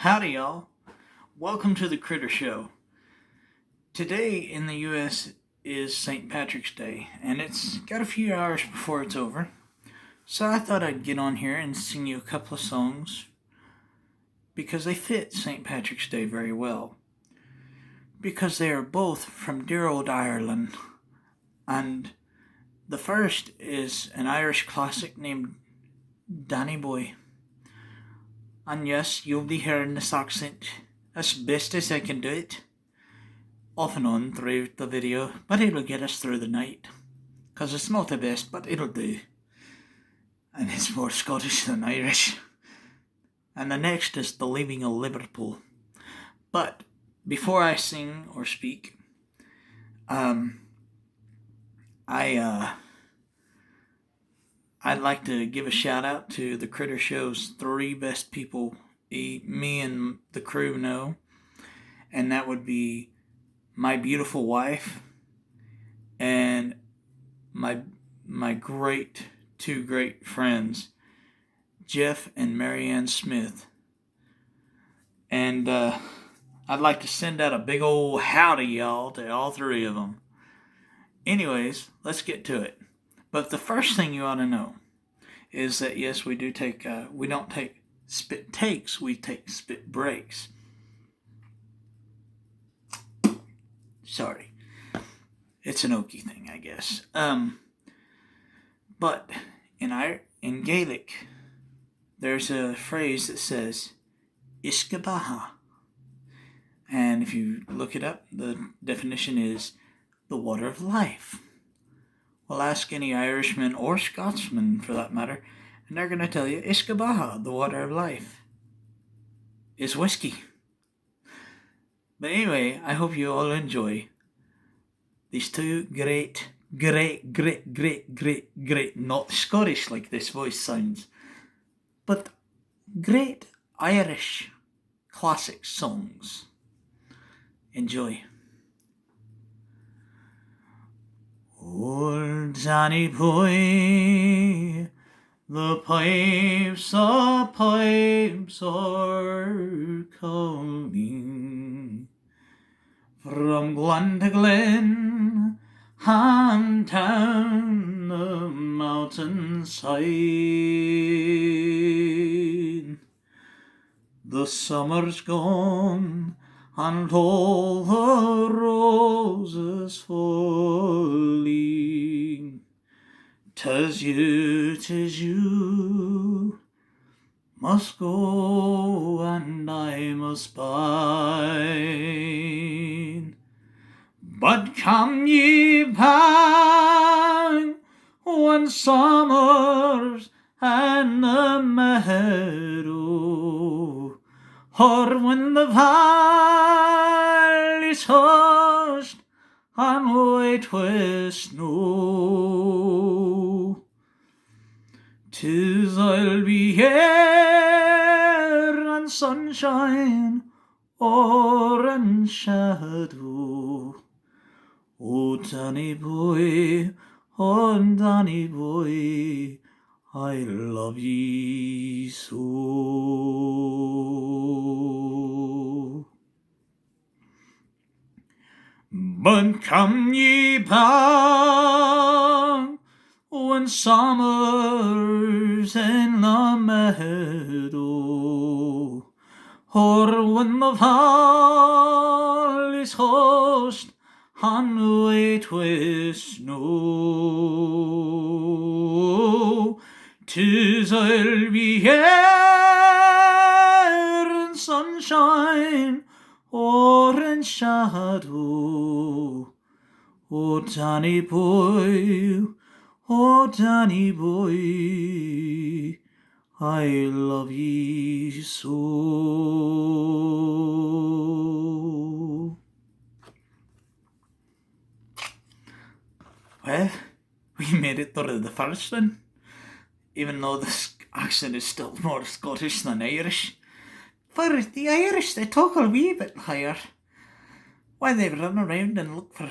Howdy, y'all. Welcome to the Critter Show. Today in the U.S. is St. Patrick's Day, and it's got a few hours before it's over. So I thought I'd get on here and sing you a couple of songs because they fit St. Patrick's Day very well. Because they are both from dear old Ireland. And the first is an Irish classic named Danny Boy. And yes, you'll be hearing this accent as best as I can do it, off and on throughout the video, but it'll get us through the night. Because it's not the best, but it'll do. And it's more Scottish than Irish. And the next is The Leaving of Liverpool. But before I sing or speak, I'd like to give a shout out to the Critter Show's three best people me and the crew know. And that would be my beautiful wife and my two great friends, Jeff and Marianne Smith. And I'd like to send out a big old howdy, y'all, to all three of them. Anyways, let's get to it. But the first thing you ought to know is that, yes, we don't take spit takes, we take spit breaks. Sorry. It's an Okie thing, I guess. But in Gaelic, there's a phrase that says, Iskabaha. And if you look it up, the definition is the water of life. Well, ask any Irishman or Scotsman, for that matter, and they're going to tell you, Iskabaha, the water of life, is whiskey. But anyway, I hope you all enjoy these two great, not Scottish like this voice sounds, but great Irish classic songs. Enjoy. Old Danny Boy, the pipes are calling from glen to glen and down the mountainside. The summer's gone and all the roses falling. 'Tis you, must go and I must bide. But come ye back when summer's in the meadow, or when the valley's hushed and white with snow. 'Tis I'll be here in sunshine or in shadow. Oh, Danny boy, I love ye so. But come ye back when summer's in the meadow, or when the valley's hushed and white with snow. 'Tis I'll be here in sunshine or in shadow. Oh, Danny boy, I love ye so. Well, we made it through the first one, even though this accent is still more Scottish than Irish. For the Irish, they talk a wee bit higher. Why, they run around and look for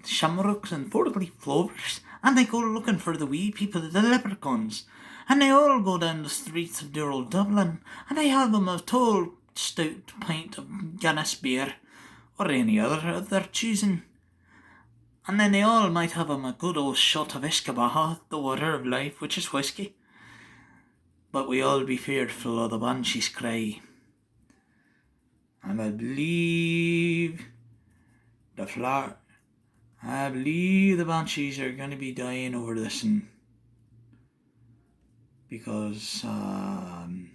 shamrocks and four-leaf clovers, and they go looking for the wee people, the leprechauns, and they all go down the streets of dear old Dublin, and they have them a tall stout pint of Guinness beer, or any other of their choosing. And then they all might have 'em a good old shot of Iskabaha, the water of life, which is whisky. But we all be fearful of the banshee's cry. And I believe the banshees are going to be dying over this one. Because I'm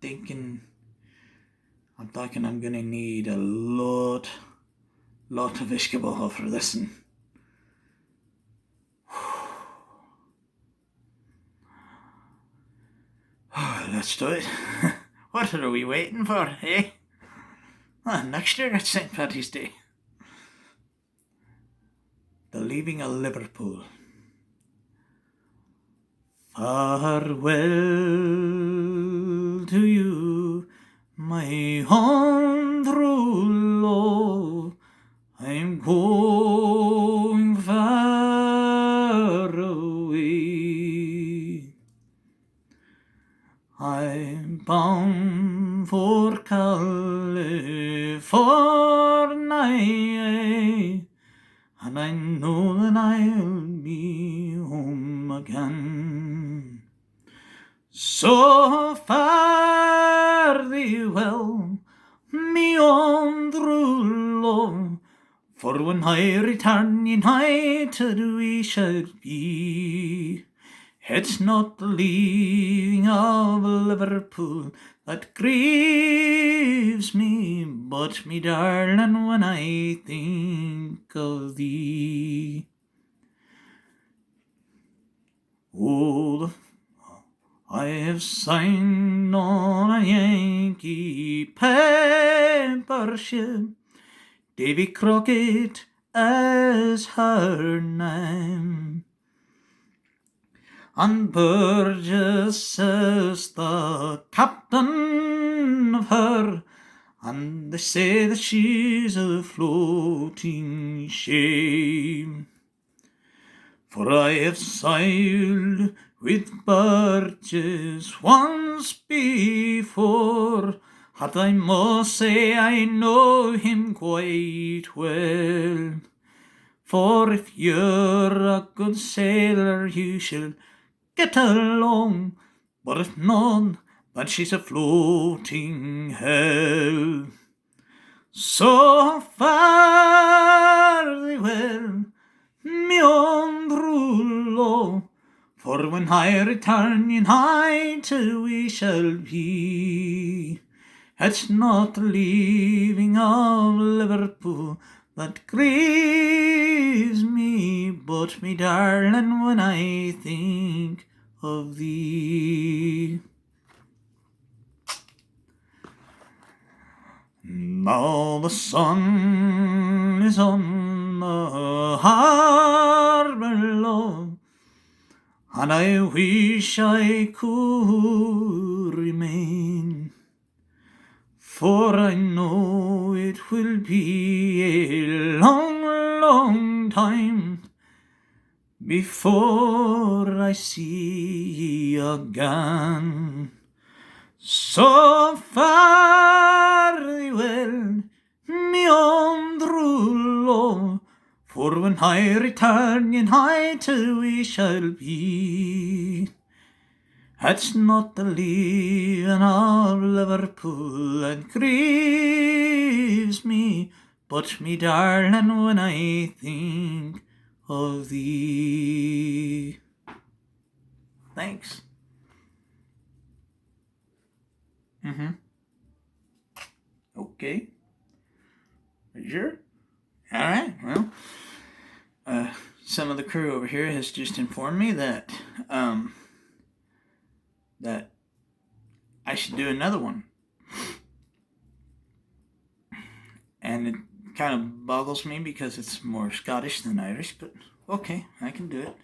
thinking I'm going to need a lot of Iskabaha for this one. Let's do it. What are we waiting for, eh? Next year it's St. Paddy's Day. The leaving of Liverpool. Farewell to you, my own true love. I'm going far away. I'm bound for California, and I know that I'll be home again. So fare thee well, me own true love, for when I return united we shall be. It's not the leaving of Liverpool that grieves me, but me darling, when I think of thee. Oh, I have signed on a Yankee paper ship, Davy Crockett as her name, and Burgess is the captain of her, and they say that she's a floating shame. For I have sailed with Burgess once before, and I must say I know him quite well. For if you're a good sailor you shall get along, but if not, then she's a floating hell. So fare thee well, me own true love, for when I return united we shall be. It's not the leaving of Liverpool that grieves me, but me darling, when I think of thee. Now the sun is on the harbour low, and I wish I could remain, for I know it will be a long, long time before I see ye again. So fare thee well, me own true love, for when I return united we shall be. It's not the leaving of Liverpool that grieves me, but me darling, when I think of thee. Thanks. Okay. Are you sure? Alright, well, some of the crew over here has just informed me that that I should do another one. And it kind of boggles me because it's more Scottish than Irish, but okay, I can do it.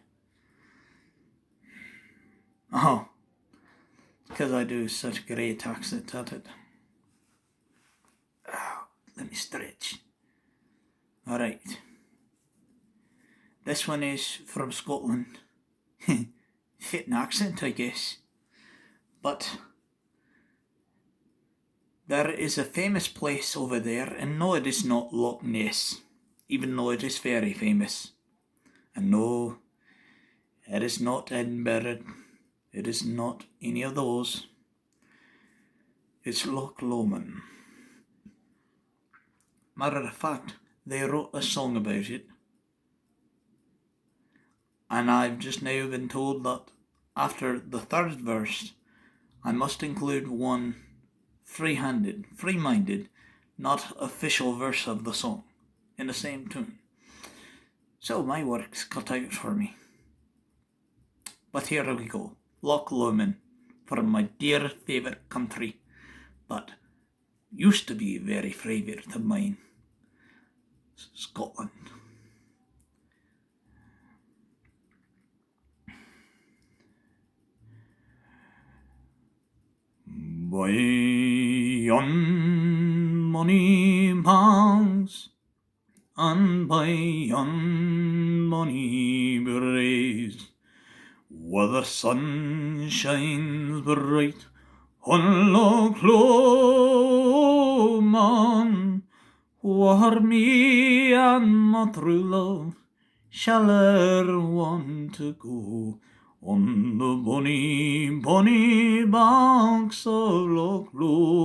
Oh, because I do such great accent at it. Oh, let me stretch. Alright. This one is from Scotland. Fitting accent, I guess. But There is a famous place over there, and no, it is not Loch Ness, even though it is very famous. And no, it is not Edinburgh. It is not any of those. It's Loch Lomond. Matter of fact, they wrote a song about it. And I've just now been told that after the third verse, I must include one free-minded, not official verse of the song in the same tune. So my work's cut out for me. But here we go. Loch Lomond, from my dear favourite country, but used to be very favourite of mine, Scotland. By yon money banks and by yon money braes, where the sun shines bright on Loch Lomond, where me and my true love shall e'er want to go, on the bonny, bonny banks of Loch Lomond.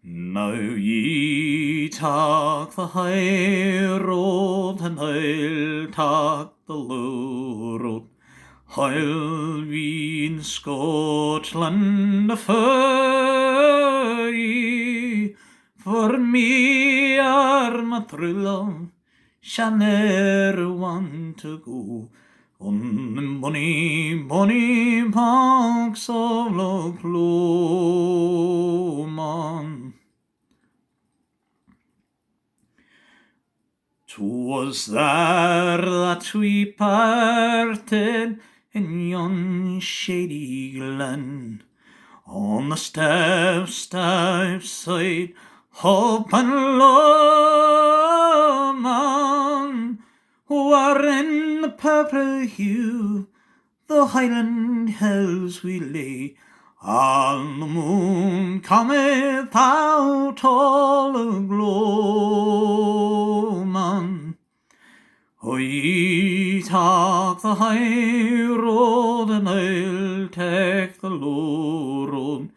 Now ye take the high road, and I'll take the low road. I'll be in Scotland for ye, for me are my true love shall ne'er want to go, on the bonny, bonny banks of Loch Lomond. 'Twas there that we parted in yon shady glen, on the steep side of Lomond, wherein the purple hue the Highland hills we lay, and the moon cometh out all aglow, man. Oh, ye take the high road, and I'll take the low road.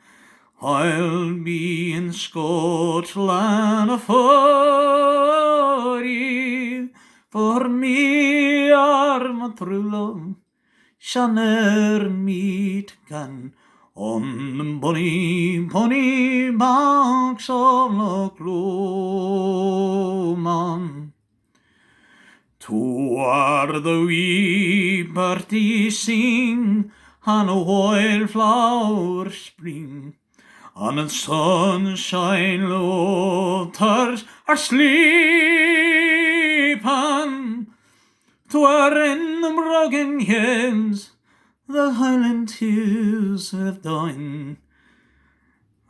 I'll be in Scotland for ye, for me are my true love shall ne'er meet again, on the bonny, bonny banks of Loch Lomond. Toward the wee birdies sing, and a wildflower spring, and in sunshine the waters are sleeping, wherein the broken hens the Highland hills have done,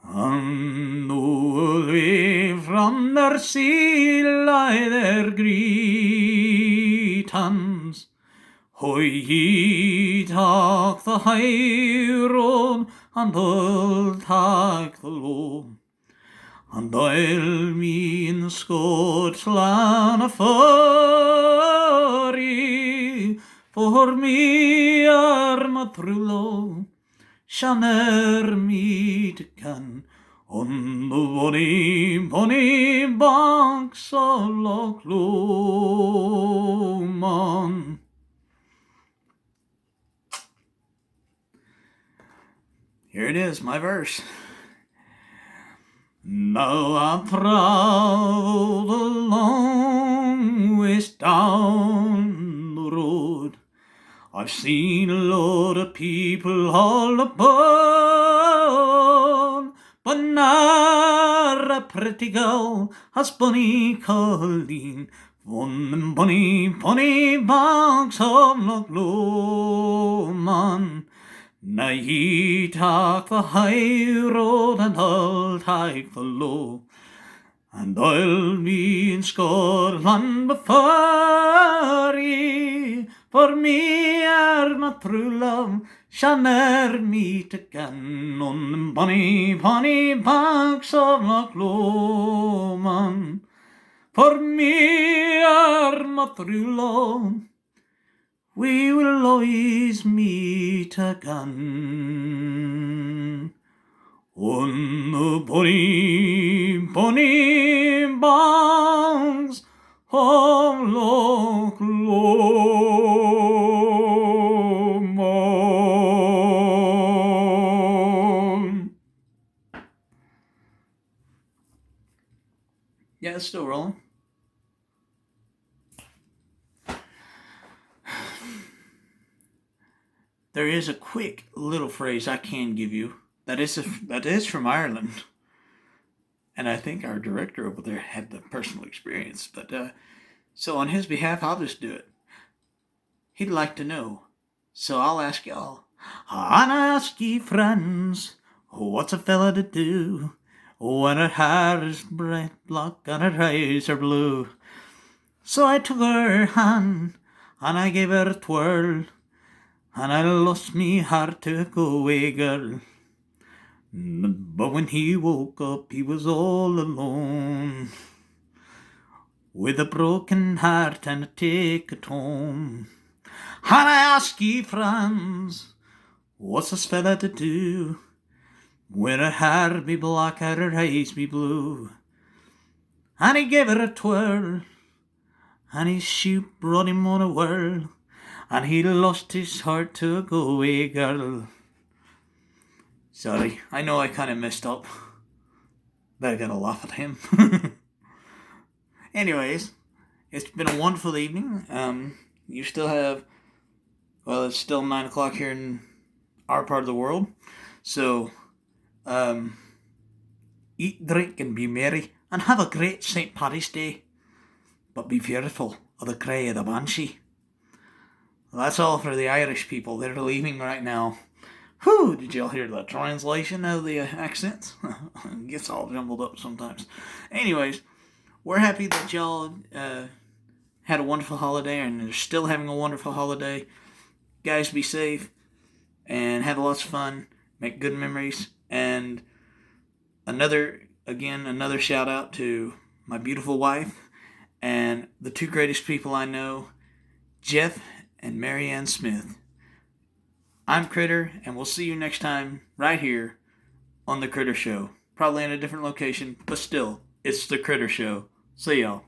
and away from their sea lie their greetings. Oh, ye take the high road, and I'll take the low, and I'll be in Scotland for ye, for me are my true love shall ne'er meet again, on the bonny, bonny banks of Loch Lomond. Here it is, my verse. Now I've travelled a long ways down the road, I've seen a lot of people all about, but not a pretty girl as bonny Colleen, on them bonny, bonny banks of Loch Lomond. Now ye take the high road, and I'll take the low, and I'll be in Scotland before ye, for me are my true love shall ne'er meet again on the bonny, bonny banks of Loch Lomond. For me and my true love, we will always meet again on the bonny, bonny banks of Loch Lomond. Yeah, it's still rolling. There is a quick little phrase I can give you that is from Ireland, and I think our director over there had the personal experience. But so on his behalf, I'll just do it. He'd like to know, so I'll ask y'all. And I ask ye friends, what's a fella to do when her hair is bright black and her eyes are blue? So I took her hand and I gave her a twirl, and I lost me heart to a go-away girl. But when he woke up, he was all alone, with a broken heart and a ticket home. And I ask ye friends, what's this fella to do when her hair be black and her eyes be blue? And he gave her a twirl, and his shoe brought him on a whirl, and he lost his heart to a go-away girl. Sorry, I know I kind of messed up, but I gotta laugh at him. Anyways, it's been a wonderful evening. You still have, well, it's still 9 o'clock here in our part of the world. So, eat, drink, and be merry, and have a great St. Paddy's Day. But be fearful of the cry of the banshee. Well, that's all for the Irish people. They're leaving right now. Whew, did y'all hear the translation of the accents? It gets all jumbled up sometimes. Anyways, we're happy that y'all had a wonderful holiday and are still having a wonderful holiday. Guys, be safe and have lots of fun. Make good memories. And another shout out to my beautiful wife and the two greatest people I know, Jeff and Marianne Smith. I'm Critter, and we'll see you next time right here on The Critter Show. Probably in a different location, but still, it's The Critter Show. See y'all.